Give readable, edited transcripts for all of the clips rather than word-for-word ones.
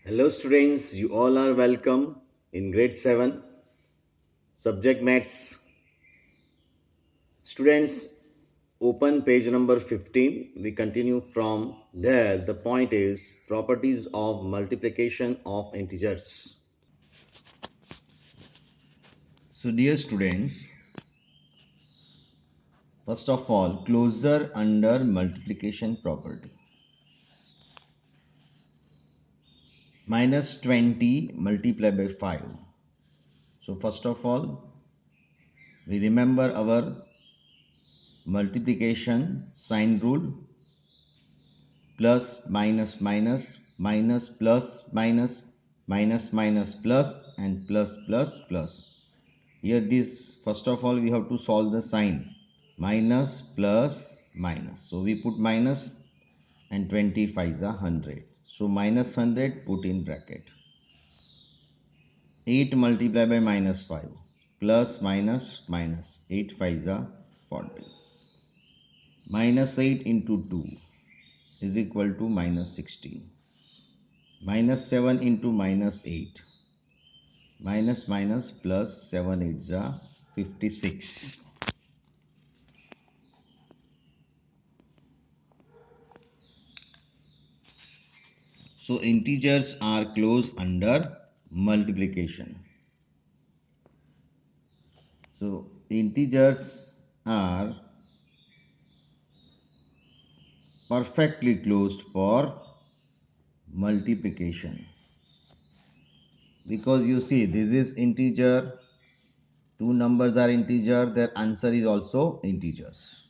Hello students, you all are welcome in grade 7 subject maths. Students, open page number 15. We continue from there. The point is properties of multiplication of integers. So dear students, first of all, closure under multiplication property. Minus 20 multiplied by 5. So first of all, we remember our multiplication sign rule. Plus minus minus minus plus minus minus minus plus and plus plus plus. Here this first of all we have to solve the sign minus plus minus. So we put minus and 25 is 100. So minus 100 put in bracket. 8 multiplied by minus 5 plus minus minus 8 5 is 40. Minus 8 into 2 is equal to minus 16. Minus 7 into minus 8. Minus minus plus 7 8s are 56. So integers are closed under multiplication. So integers are perfectly closed for multiplication. Because you see this is integer, two numbers are integer, their answer is also integers.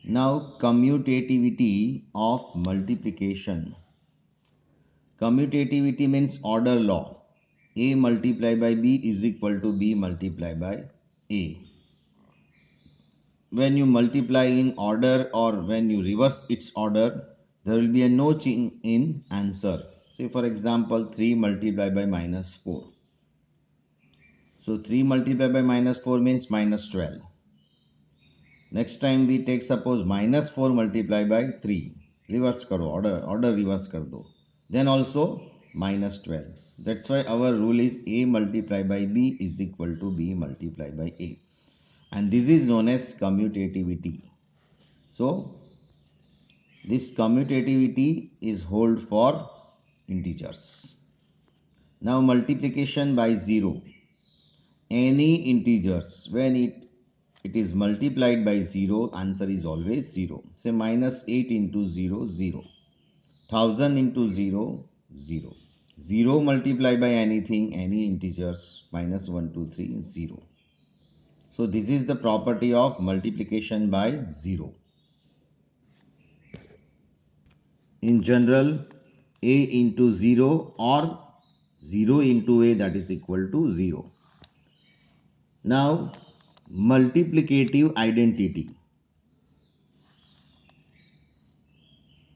Now commutativity of multiplication. Commutativity means order law. A multiplied by B is equal to B multiplied by A. When you multiply in order or when you reverse its order, there will be a no change in answer. Say for example 3 multiplied by minus 4. So 3 multiplied by minus 4 means minus 12. Next time we take suppose minus 4 multiplied by 3. Reverse karo, order reverse kar do. Then also minus 12. That's why our rule is A multiplied by B is equal to B multiplied by A. And this is known as commutativity. So this commutativity is hold for integers. Now multiplication by 0. Any integers when it is multiplied by 0, answer is always 0. Say minus 8 into 0, 0. 1000 into 0, 0. 0 multiplied by anything, any integers, minus 1, 2, 3, 0. So this is the property of multiplication by 0. In general, a into 0 or 0 into a, that is equal to 0. Now, multiplicative identity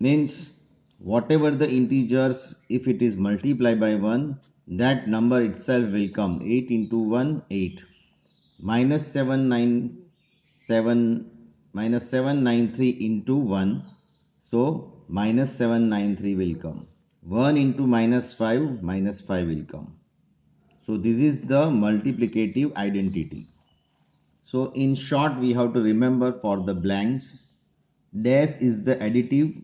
means whatever the integers, if it is multiplied by 1, that number itself will come. 8 into 1, 8. Minus 793 into 1. So minus 793 will come. 1 into minus 5 will come. So this is the multiplicative identity. So in short we have to remember for the blanks, dash is the additive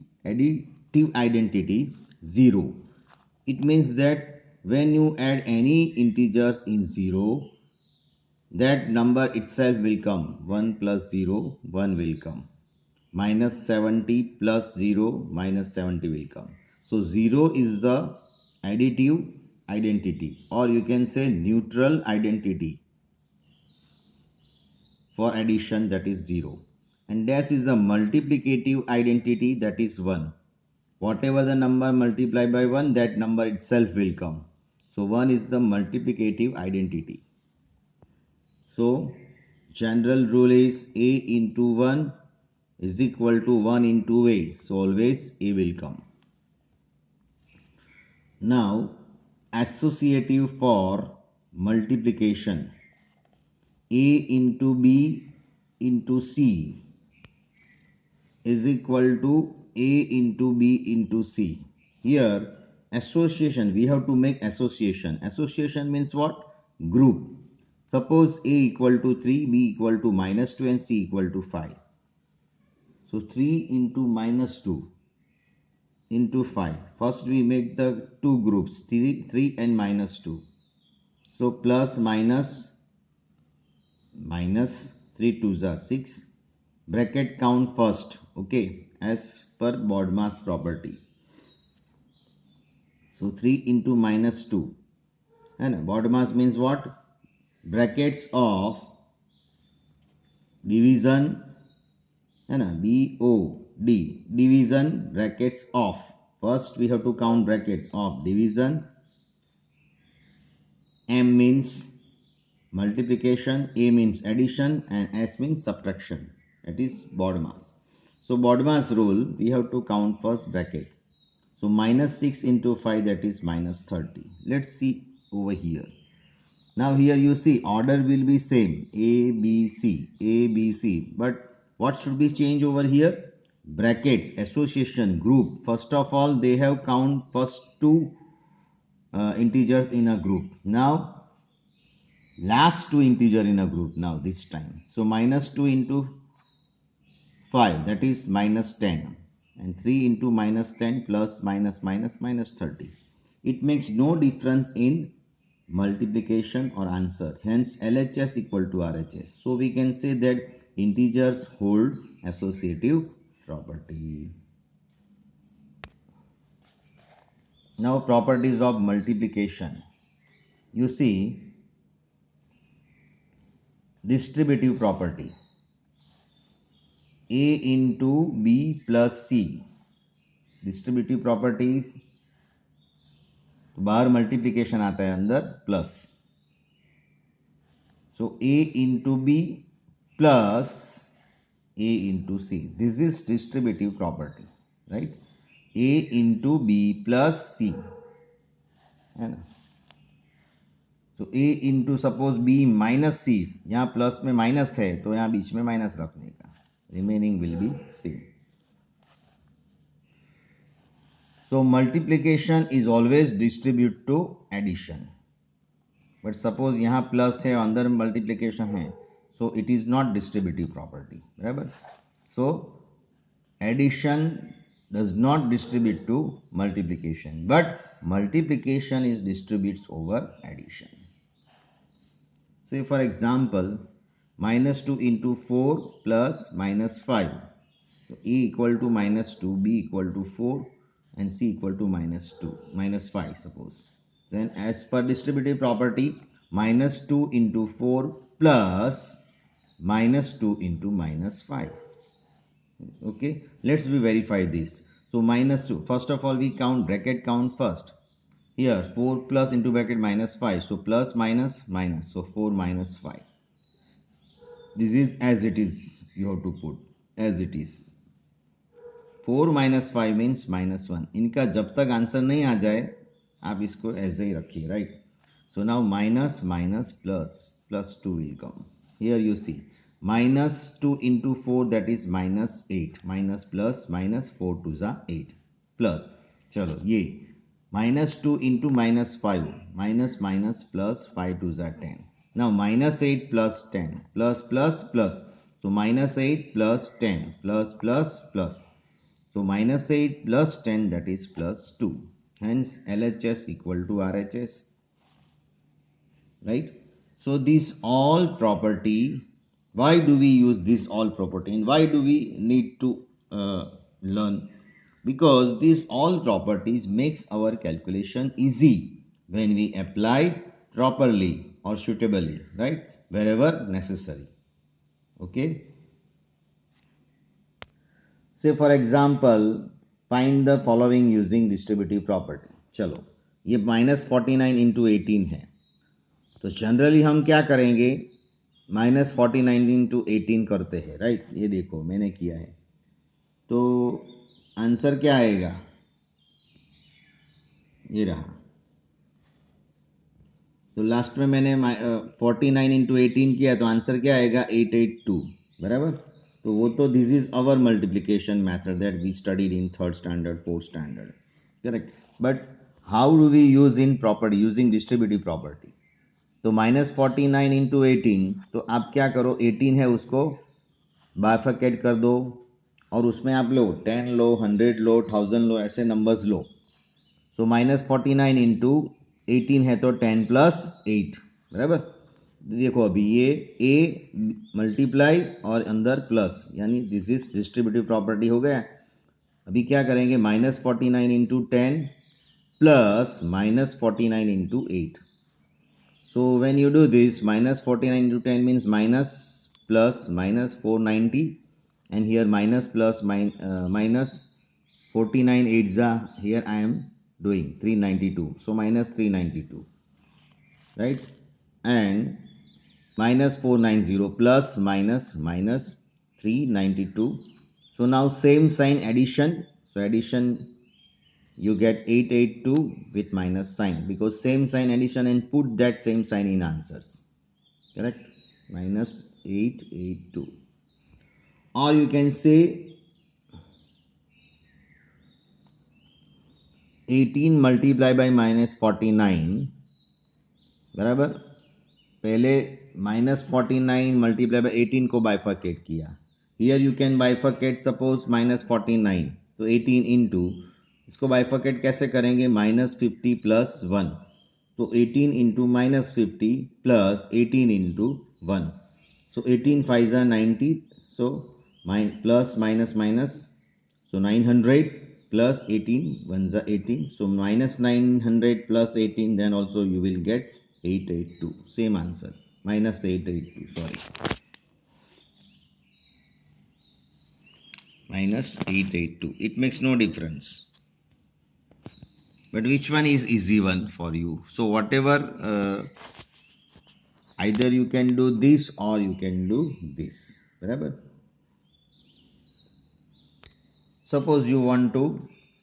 identity 0. It means that when you add any integers in 0, that number itself will come. 1 plus 0, 1 will come. Minus 70 plus 0, minus 70 will come. So 0 is the additive identity, or you can say neutral identity for addition, that is 0. And dash is a multiplicative identity, that is 1. Whatever the number multiplied by 1, that number itself will come. So 1 is the multiplicative identity. So general rule is a into 1 is equal to 1 into a. So always a will come. Now associative for multiplication. A into B into C is equal to A into B into C. Here association, we have to make association. Association means what? Group. Suppose A equal to 3, B equal to -2 and C equal to 5. So 3 into -2 into 5. First we make the two groups, 3 and -2. So plus minus 3 2s are 6. Bracket count first, okay, as per BODMAS property. So 3 into -2. And BODMAS means what? Brackets of division, and BOD, division brackets of. First we have to count brackets of division. M means multiplication, A means addition, and S means subtraction. That is BODMAS. So BODMAS rule, we have to count first bracket. So -6 into 5, that is -30. Let's see over here. Now here you see order will be same, A, B, C, A, B, C. But what should be changed over here? Brackets, association, group. First of all, they have count first two integers in a group. Now last two integer in a group now this time. So -2 into 5, that is -10, and 3 into -10 plus -30. It makes no difference in multiplication or answer. Hence LHS equal to RHS. So we can say that integers hold associative property. Now properties of multiplication. You see distributive property. A into B plus C. Distributive properties, बाहर multiplication आता है, अंदर plus. So A into B plus A into C. This is distributive property, right? A into B plus C, है ना? So A into suppose B minus C, यहाँ plus में minus है तो यहाँ बीच में माइनस रखने का, remaining will be same. So multiplication is always distribute to addition. But suppose यहाँ प्लस है अंदर मल्टीप्लिकेशन है, so it is not distributive property, बराबर. So addition does not distribute to multiplication, but multiplication is distributes over addition. Say for example, -2 into 4 plus -5. So A equal to -2, B equal to 4, and C equal to -5 suppose. Then as per distributive property, -2 into 4 plus -2 into -5. Okay, let's verify this. So -2, first of all we count, bracket count first. Here 4 plus into bracket -5, so plus minus minus, so 4 minus 5. This is as it is, you have to put as it is. 4 minus 5 means -1. इनका जब तक answer नहीं आ जाए आप इसको ऐसे ही रखिए, right? So now minus minus plus 2 will come. Here you see -2 into 4, that is -8, minus plus minus 4 to the 8 plus. चलो ये -2 into -5, minus minus plus 5 to the 10. Now -8 plus 10 plus plus plus. So -8 plus 10 plus plus plus. So -8 plus 10, that is plus 2. Hence LHS equal to RHS, right? So these all property, why do we use this all property and why do we need to learn? Because these all properties makes our calculation easy when we apply properly or suitably, right, wherever necessary. Okay, say for example find the following using distributive property. चलो ये -49 into 18 है, तो generally हम क्या करेंगे, -49 into 18 करते हैं, right? ये देखो मैंने किया है, तो आंसर क्या आएगा, ये रहा. तो लास्ट में मैंने 49 into 18 किया तो आंसर क्या आएगा, 882, बराबर. तो वो तो this is our multiplication method that we studied in 3rd standard 4th standard, correct. But how do we use in property using distributive property. तो -49 इंटू 18, तो आप क्या करो, 18 है उसको बाइफरकेट कर दो और उसमें आप लो 10 लो, 100 लो, 1000 लो, ऐसे नंबर्स लो. सो -49 इंटू 18 है तो 10 प्लस 8, बराबर. देखो अभी ये a मल्टीप्लाई और अंदर प्लस, यानी दिस इज डिस्ट्रीब्यूटिव प्रॉपर्टी हो गया. अभी क्या करेंगे, -49 into 10 plus -49 into 8. So when you do this, -49 into 10 means minus plus minus 490, and here minus plus minus 49 8s are here. I am doing 392, so minus 392, right? And minus 490 plus minus minus 392. So now same sign addition. So addition, you get 882 with minus sign, because same sign addition, and put that same sign in answers, correct. Minus 882, or you can say 18 multiplied by minus 49, बराबर. पहले -49 multiply by 18 को bifurcate किया. Here you can bifurcate, suppose -49, तो 18 into, इसको bifurcate कैसे करेंगे, -50 plus 1, तो 18 into -50 plus 18 into 1, so 18 5 are 90, so plus minus minus, so 900 plus 18 ones are 18, so minus 900 plus 18, then also you will get 882, same answer, minus 882, sorry, minus 882. It makes no difference, but which one is easy one for you? So whatever, either you can do this or you can do this, barabar. Suppose you want to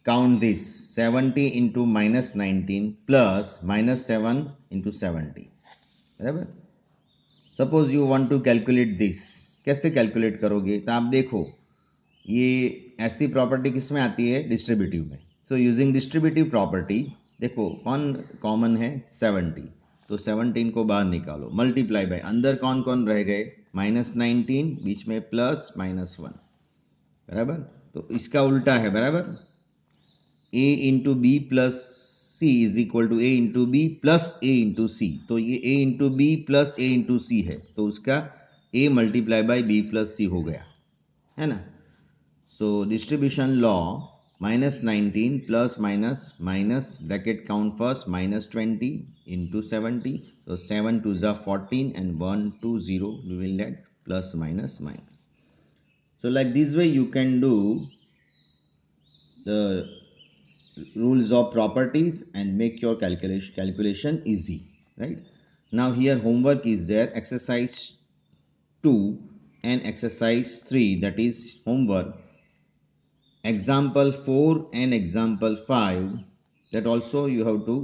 count this 70 into minus 19 plus minus 7 into 70, बराबर. Suppose you want to calculate this, कैसे calculate करोगे, तो आप देखो ये ऐसी property किस में आती है, डिस्ट्रीब्यूटिव में. सो यूजिंग डिस्ट्रीब्यूटिव प्रॉपर्टी, देखो कौन कॉमन है, 70, तो 17 को बाहर निकालो, मल्टीप्लाई बाय, अंदर कौन कौन रह गए, -19, बीच में प्लस -1, बराबर. तो इसका उल्टा है, बराबर. a into B plus C is equal to a into B plus a into C. तो ये a into B plus a into C है, तो उसका a multiply by b plus C हो गया, है ना. So distribution law, -19 plus minus minus, bracket count first, -20 into 70, so 7 2 are 14 and 1 2 0, we will get plus minus minus. So like this way you can do the rules of properties and make your calculation easy, right. Now here homework is there, exercise 2 and exercise 3, that is homework. Example 4 and example 5, that also you have to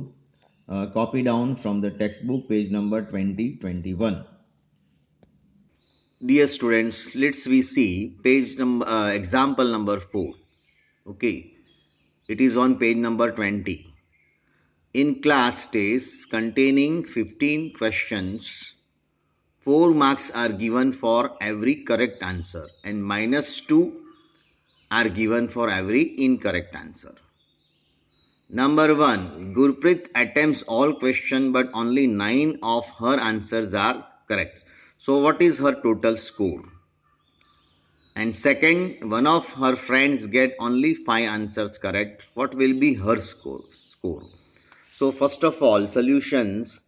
copy down from the textbook, page number 2021. Dear students, let's we see page number example number 4. Okay, it is on page number 20. In class test containing 15 questions, 4 marks are given for every correct answer and -2 are given for every incorrect answer. Number 1. Gurpreet attempts all questions but only 9 of her answers are correct. So what is her total score? And second, one of her friends get only 5 answers correct. What will be her score? So first of all, solutions,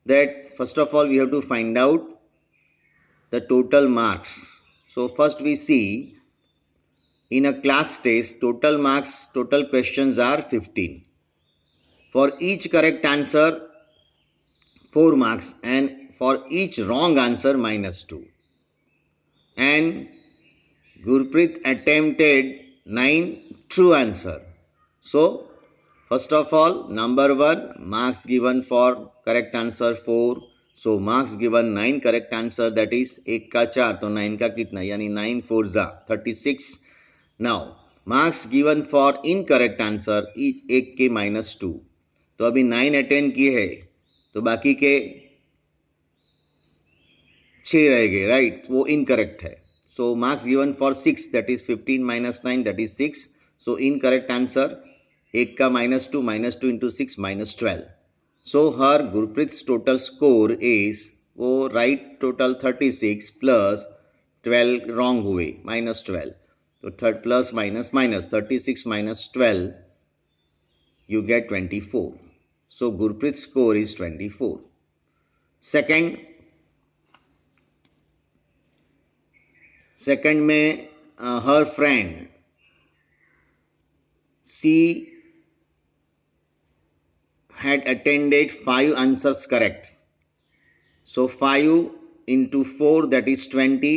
that first of all we have to find out the total marks. So first we see, in a class test, total marks, total questions are 15. For each correct answer, 4 marks, and for each wrong answer, -2. And Gurpreet attempted 9 true answer. So first of all, number 1, marks given for correct answer 4. So marks given 9 correct answer, that is 1 का 4, तो 9 का कितना, यानी 9 4 जा 36. Now marks given for incorrect answer is 1 के -2। तो अभी 9 attend किए है तो बाकी के 6 रह गए, राइट, वो इनकरेक्ट है। So marks given for 6 that is 15 - 9 that is 6। So incorrect answer 1 का -2 into 6 -12। So her Gurpreet total score is, वो राइट टोटल 36 प्लस 12 रॉन्ग हुए -12। तो third plus minus minus 36 -12 you get 24. So Gurpreet's score is 24. Second में her friend she had attended 5 answers correct. So 5 into 4 that is 20.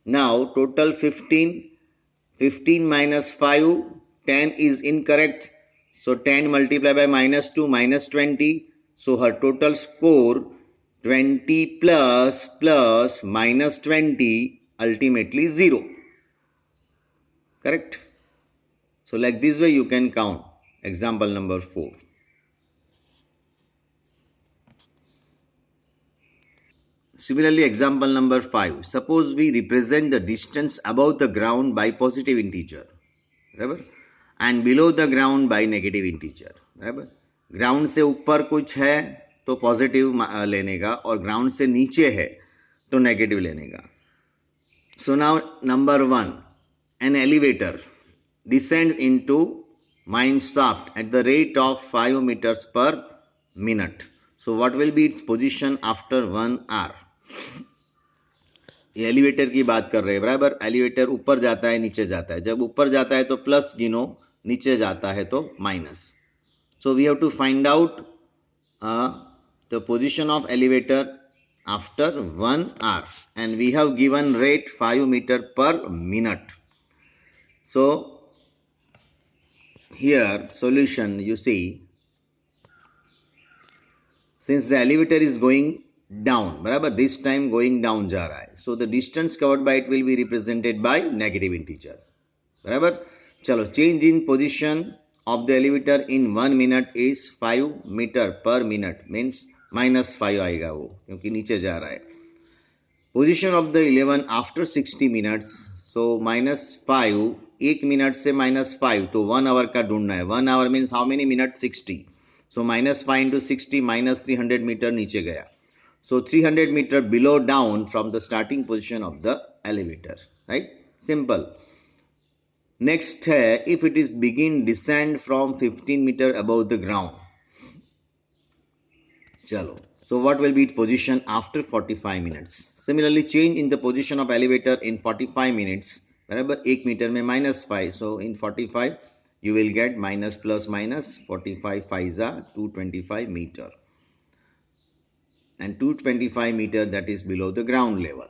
Now total 15. 15 minus 5, 10 is incorrect. So 10 multiplied by -2 -20. So her total score 20 plus -20 ultimately 0. Correct? So like this way you can count. Example number 4. Similarly, example number 5. Suppose we represent the distance above the ground by positive integer. बराबर, and below the ground by negative integer. बराबर, ground से ऊपर कुछ है तो positive लेने का, और ग्राउंड से नीचे है तो नेगेटिव लेने का। So now number 1, an elevator descend into mine shaft at the rate of 5 metres per minute. So what will be its position after 1 hour. ये एलिवेटर की बात कर रहे हैं। बराबर, एलिवेटर ऊपर जाता है नीचे जाता है, जब ऊपर जाता है तो प्लस गिनो, नीचे जाता है तो minus. So we have to find out the position of elevator after 1 hour and we have given rate 5 metre per minute. So here solution you see, since the elevator is going down, बराबर, this time going down जा रहा है, so the distance covered by it will be represented by negative integer। बराबर, चलो, change in position of the elevator in 1 minute is 5 meter per minute, means -5 आएगा वो, क्योंकि नीचे जा रहा है। Position of the 11 after 60 minutes, so -5, 1 minute से -5, तो 1 आवर का ढूंढना है। 1 hour means how many minute, 60। सो -5 into 60 -300 मीटर नीचे गया। So 300 meter below down from the starting position of the elevator, right? Simple. Next है, if it is begin descend from 15 meter above the ground. चलो, so what will be its position after 45 minutes? Similarly, change in the position of elevator in 45 minutes. बराबर, 1 metre में -5, so in 45 you will get minus plus minus 45 5 225 meter, and 225 meter that is below the ground level.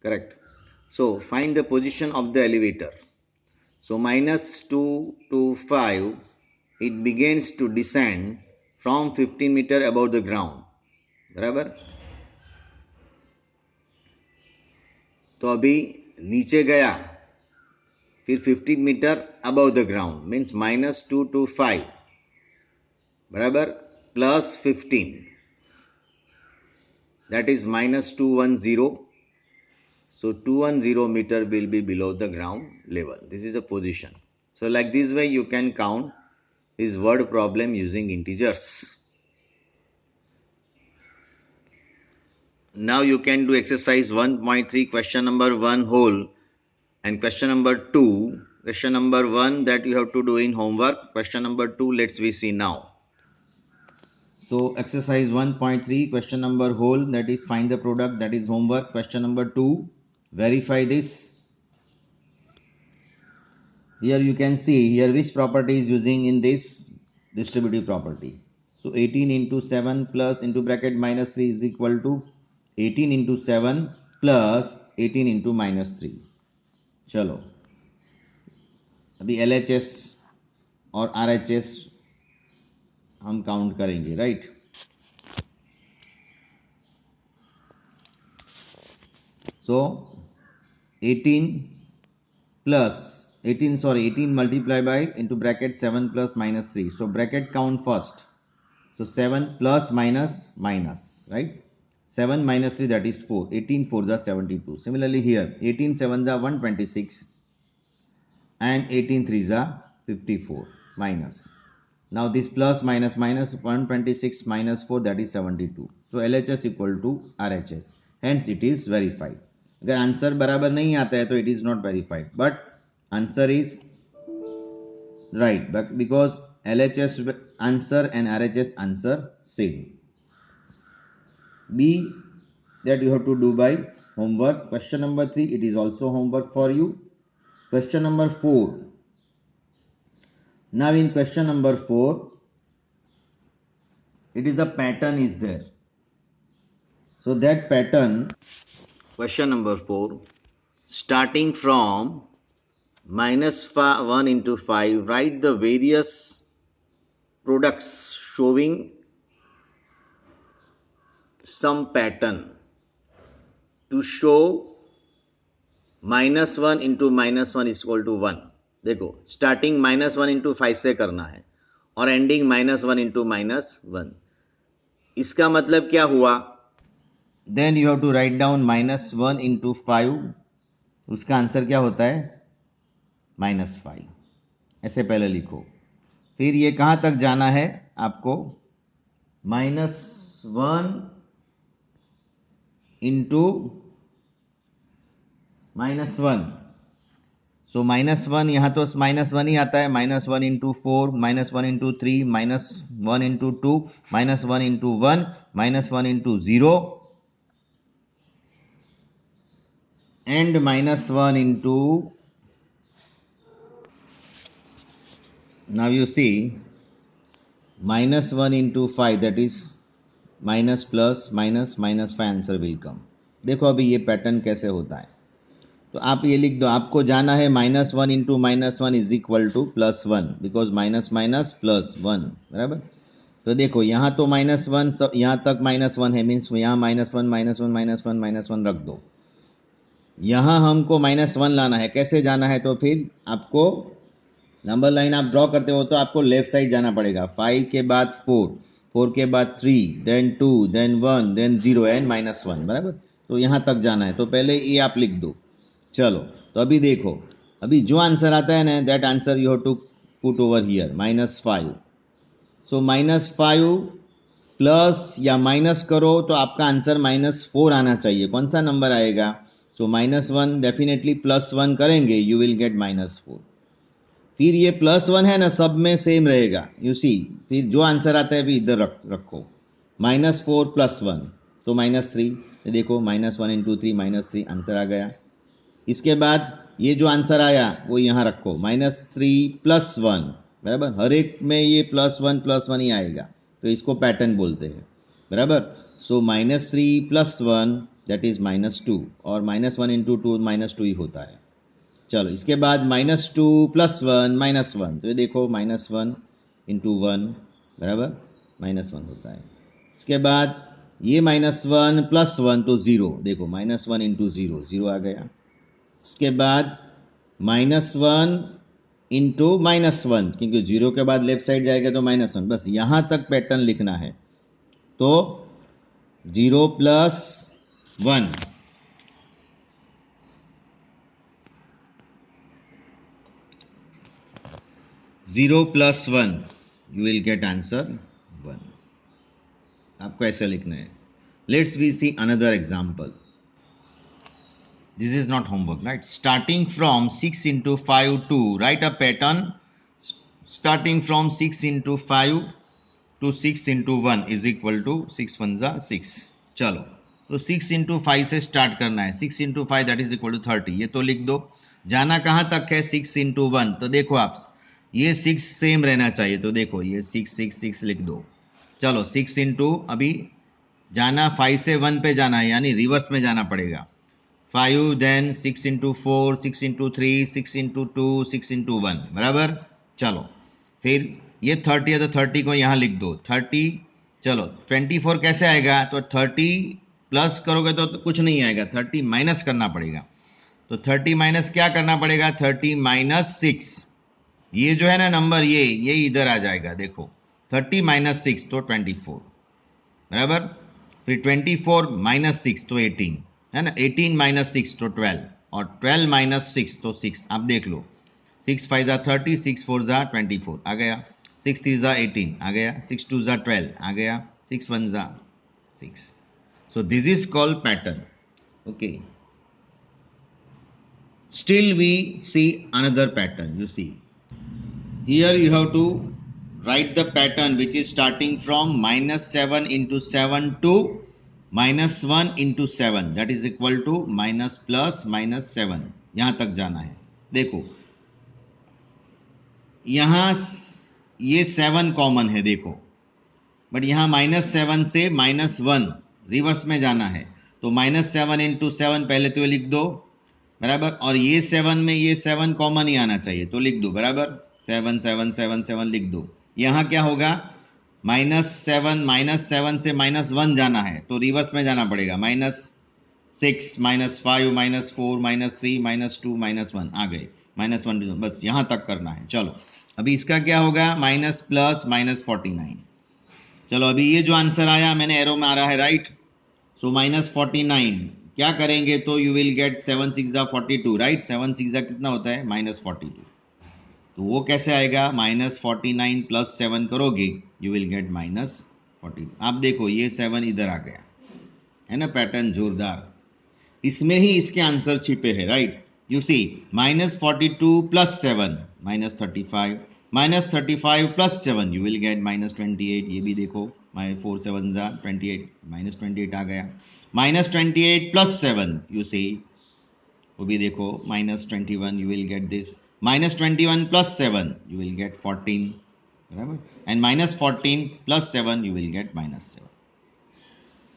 Correct. So find the position of the elevator. So -2 to 5, it begins to descend from 15 meter above the ground. बराबर, तो अभी नीचे गया, फिर 15 metre above the ground, means -2 to 5, बराबर, plus 15, that is -210. So 210 meter will be below the ground level. This is the position. So like this way you can count this word problem using integers. Now you can do exercise 1.3 question number 1 whole and question number 2. Question number 1 that you have to do in homework. Question number 2 let's we see now. So exercise 1.3 question number whole, that is find the product, that is homework. Question number 2, verify this. Here you can see here which property is using in this distributive property. So 18 into 7 plus into bracket -3 is equal to 18 into 7 plus 18 into -3. चलो, अभी LHS और RHS हम count करेंगे, right. So 18 plus 18 multiply by into bracket 7 plus minus 3. So bracket count first. So 7 plus minus minus, right? 7 minus 3, that is 4. 18 4 is 72. Similarly here 18 7 is 126 and 18 3 is 54 minus. Now this plus minus minus 126 minus 4, that is 72. So LHS equal to RHS. Hence it is verified. अगर answer बराबर नहीं आता है तो it is not verified, but answer is right, but because LHS answer and RHS answer same. B, that you have to do by homework. Question number 3, it is also homework for you. Question number 4. Now in question number 4, it is a pattern is there. So that pattern, question number 4, starting from minus 1 into 5, write the various products showing some pattern to show minus 1 into minus 1 is equal to 1. देखो starting minus 1 into 5 से करना है और ending minus 1 into minus 1. इसका मतलब क्या हुआ? Then you have to write down minus 1 into 5. उसका आंसर क्या होता है? -5. ऐसे पहले लिखो. फिर ये कहाँ तक जाना है आपको? -1 इंटू -1. सो -1 यहाँ तो -1 ही आता है. -1 into 4, -1 into 3, -1 into 2, -1 into 1, -1 into 0 and -1 into, now you see -1 into 5, that is minus plus minus minus 5 answer will come. देखो अभी ये पैटर्न कैसे होता है. तो आप ये लिख दो, आपको जाना है -1 into -1 is equal to +1, because minus minus +1, बराबर. तो देखो यहाँ तो -1, यहाँ तक -1 है, मीन्स यहाँ -1 -1 -1 -1 रख दो. यहाँ हमको -1 लाना है. कैसे जाना है? तो फिर आपको नंबर लाइन आप ड्रॉ करते हो तो आपको लेफ्ट साइड जाना पड़ेगा. 5 के बाद 4, 4 के बाद 3, देन 2, देन 1, देन 0 एंड -1, बराबर. तो यहाँ तक जाना है. तो पहले ये आप लिख दो. चलो तो अभी देखो, अभी जो आंसर आता है ना, that answer you have to put over here, -5. So -5 plus या माइनस करो तो आपका आंसर -4 आना चाहिए. कौन सा नंबर आएगा? सो -1 डेफिनेटली +1 करेंगे, यू विल गेट -4. फिर ये +1 है ना, सब में सेम रहेगा. यू सी, फिर जो आंसर आता है भी इधर रखो. -4 + 1 तो -3. देखो -1 इंटू 3 -3 आंसर आ गया. इसके बाद ये जो आंसर आया वो यहाँ रखो, -3 + 1, बराबर. हर एक में ये +1 ही आएगा, तो इसको पैटर्न बोलते हैं, बराबर. सो -3 + 1 दैट इज -2, और -1 इंटू 2 -2 ही होता है. चलो इसके बाद -2 + 1 -1, तो ये देखो -1 इंटू 1, बराबर -1 होता है. इसके बाद ये -1 + 1 तो 0, देखो -1 इंटू 0, 0 आ गया. इसके बाद -1 इंटू -1, क्योंकि 0 के बाद लेफ्ट साइड जाएगा तो -1. बस यहाँ तक पैटर्न लिखना है. तो 0 + 1, you will get answer 1. आपको ऐसे लिखना है. Let's we see another example. This is not homework, right? Starting from 6 into 5 to write a pattern starting from 6 into 5 to 6 into 1 is equal to 6 1 जा 6. चलो तो 6 into 5 से स्टार्ट करना है. 6 into 5 that is equal to 30. ये तो लिख दो. जाना कहाँ तक है? 6 into 1. तो देखो आप, ये 6 सेम रहना चाहिए. तो देखो ये 6 6 6 लिख दो. चलो 6 into, अभी जाना 5 से 1 पे जाना है, यानी रिवर्स में जाना पड़ेगा. 5, then 6 into 4, 6 into 3, 6 into 2, 6 into 1, बराबर. चलो फिर ये 30 है तो 30 को यहाँ लिख दो. 30, चलो 24 कैसे आएगा? तो 30 प्लस करोगे तो कुछ नहीं आएगा, 30 माइनस करना पड़ेगा. तो 30 माइनस क्या करना पड़ेगा, 30 माइनस 6, ये जो है ना नंबर, ये इधर आ जाएगा, देखो 30 माइनस 6 तो 24, बराबर। फिर 24 माइनस 6 तो 18 है ना, 18 माइनस 6 तो 12, और 12 माइनस 6 तो 6। आप देख लो, 6 5 जा 30, 6 4 जा 24 आ गया, 6 3 जा 18 आ गया, 6 2 जा 12 आ गया, 6 1 जा 6. So this is called pattern. Okay. Still we see another pattern. You see, here you have to write the pattern which is starting from minus 7 into 7 to minus 1 into 7, that is equal to minus plus minus 7. यहां तक जाना है। देखो यहां ये 7 common है, देखो, but यहां -7 से -1 रिवर्स में जाना है, तो -7 इंटू 7 पहले तो लिख दो, बराबर, और ये 7 में ये 7 कॉमन ही आना चाहिए, तो लिख दो, बराबर, 7 7 7 7 लिख दो। यहां क्या होगा, -7 से -1 जाना है, तो रिवर्स में जाना पड़ेगा, -6 -5 -4 -3 -2 -1 आ गए, -1, बस यहां तक करना है। चलो अभी इसका क्या होगा, माइनस प्लस -49। चलो अभी ये जो आंसर आया, मैंने एरो में आ रहा है, राइट। सो -49 क्या करेंगे, तो यू विल गेट 7 6 42, राइट। 7 6 कितना होता है, -42। तो वो कैसे आएगा, -49 प्लस 7 करोगे, यू विल गेट -42। आप देखो ये 7 इधर आ गया, है ना, पैटर्न जोरदार। इसमें ही इसके आंसर छिपे हैं, right. You see, -42 plus 7 -35, -35 plus 7 you will get -28। ये भी देखो, 4 7 28, -28 आ गया। -28 प्लस 7 यू सी, वो भी देखो, -21 you will get this. -21 plus 7 you will gate 14, बराबर, and -14 plus 7 you will gate -7,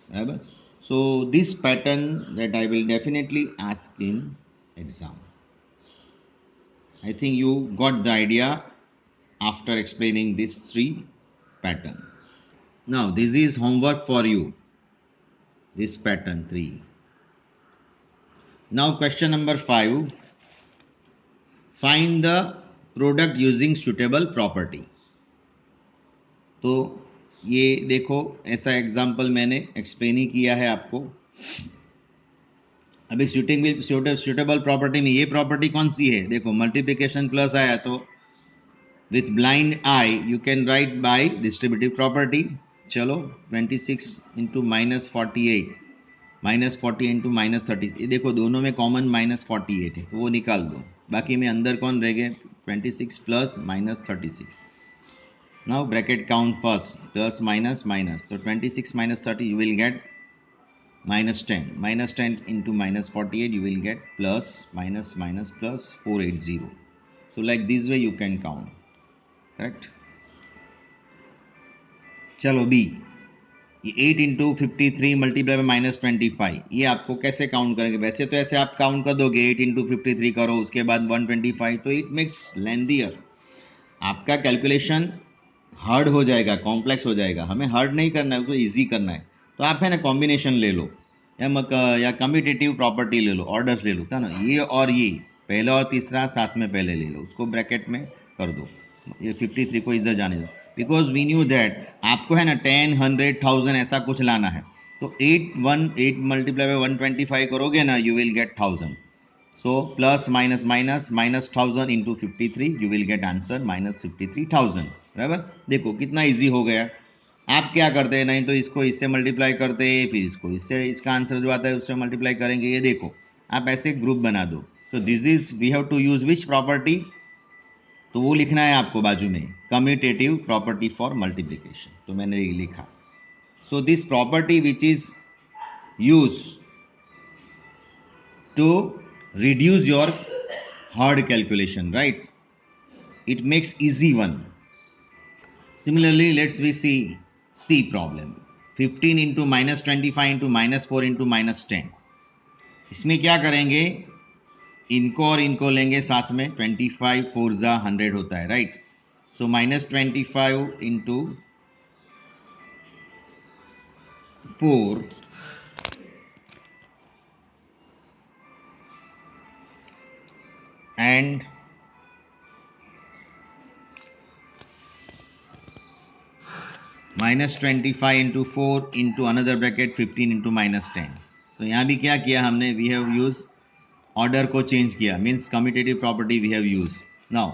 बराबर. So this pattern that I will definitely ask in exam. I think you got the idea after explaining these three pattern. Now this is homework for you, this pattern 3. Now question number 5, find the product using suitable property. तो ये देखो, ऐसा example मैंने explain ही किया है आपको। अभी suitable property में ये प्रॉपर्टी कौन सी है, देखो, मल्टीप्लिकेशन प्लस आया तो with blind I you can write bye distributive property. चलो 26 इंटू -48 -40 इंटू -30, ये देखो दोनों में कॉमन -48 है, तो वो निकाल दो, बाकी में अंदर कौन रह गए, 26 plus -36। Now bracket count first, plus minus minus, तो 26 -30 you will get -10, -10 into -48 you will get plus minus minus plus 480. So like this way you can count, correct. चलो बी, ये 8 इंटू 53 मल्टीप्लाई बाई -25, ये आपको कैसे count करेंगे, वैसे तो ऐसे आप काउंट कर दोगे, 8 इंटू 53 करो, उसके बाद 125, तो इट मेक्स लेंदियर, आपका कैलकुलेशन हार्ड हो जाएगा, कॉम्प्लेक्स हो जाएगा। हमें हार्ड नहीं करना है, उसको ईजी करना है, तो आप है ना कॉम्बिनेशन ले लो, या कम्यूटेटिव प्रॉपर्टी ले लो, ऑर्डर्स ले लो, था ना, ये और ये, पहला और तीसरा साथ में पहले ले लो, उसको ब्रैकेट में कर दो, ये 53 को इधर जाने दो, बिकॉज वी न्यू दैट आपको है ना 10 100 1000 ऐसा कुछ लाना है, तो 8 मल्टीप्लाई बाई 125 करोगे ना, you will gate 1000। So plus minus minus -1000 into 53 you will get answer -53,000, बराबर। देखो कितना इजी हो गया। आप क्या करते हैं, नहीं तो इसको इससे मल्टीप्लाई करते, फिर इसको इससे, इसका आंसर जो आता है उससे मल्टीप्लाई करेंगे, ये देखो आप ऐसे ग्रुप बना दो। तो this is we have to use which property, तो वो लिखना है आपको बाजू में, कम्यूटेटिव प्रॉपर्टी फॉर मल्टीप्लीकेशन, तो मैंने लिखा। So this property which is use to reduce your hard calculation, right, it makes easy one. Similarly, let's we see C problem, 15 into -25 into -4 into -10, इसमें क्या करेंगे, इनको और इनको लेंगे साथ में, 25 4 100 होता है, right. So -25 into 4 and minus 25 into 4 into another bracket 15 into minus 10. तो यहाँ भी क्या किया हमने, we have used ऑर्डर को चेंज किया, means commutative property we have use. Now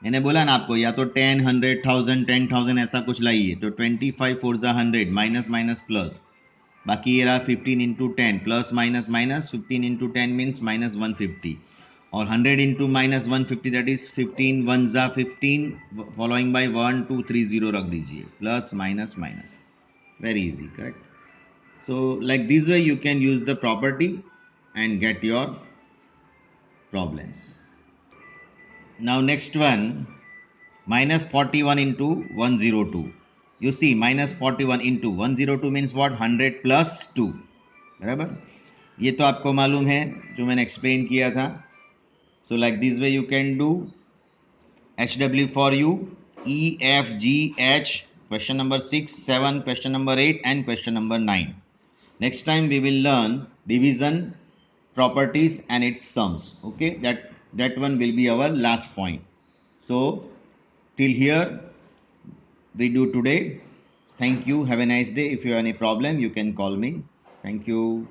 मैंने बोला ना आपको, या तो 10, 100,000, 10,000 ऐसा कुछ लाइए. तो 25 फोर जा 100, माइनस माइनस प्लस, बाकी ये रहा 15 into 10, plus minus minus, 15 into 10 means minus 150, और 100 into minus 150 that is 15 one जा 15, फॉलोइंग बाय 1 2 3 0 रख दीजिए, plus minus minus. Very easy, correct. So like this way you can use the property and get your problems. Now next one, minus 41 into 102. You see minus 41 into 102 means what? 100 plus 2. बराबर, ये तो आपको मालूम है जो मैंने explain किया था. So like this way you can do HW for you, E, F, G, H, question number 6, 7, question number 8 and question number 9. Next time we will learn division properties and its sums. Okay, that one will be our last point. So till here we do today. Thank you. Have a nice day. If you have any problem, you can call me. Thank you.